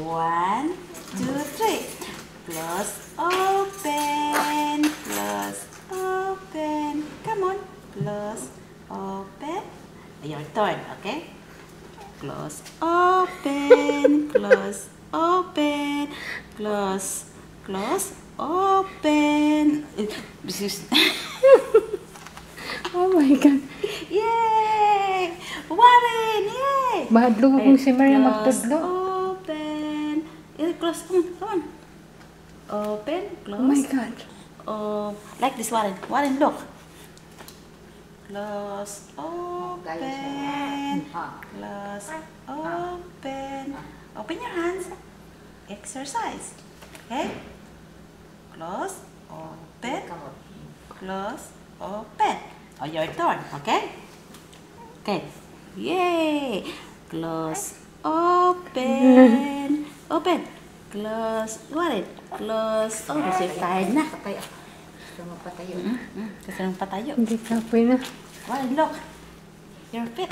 1, 2, 3. Close, open, close, open. Come on, close, open. Your turn, okay? Close, open, close, open, close, close, open. This is Oh my God. yay! Warren, yay! Mahadlong akong si Maria magtudlo. Open. Close, come on. Open, close. Oh my God. Like this, Warren. Warren, look. Close, open. Close, open. Open your hands. Exercise. Okay? Close, open. Close, open. Oh, your turn, okay? Okay. Yay! Close, open. Open. Close. What it? Close. Oh, kasi tired na. Gusto magpatayo. Kasi nang patayo. Hindi ka pwede na. Well, look. You're fit.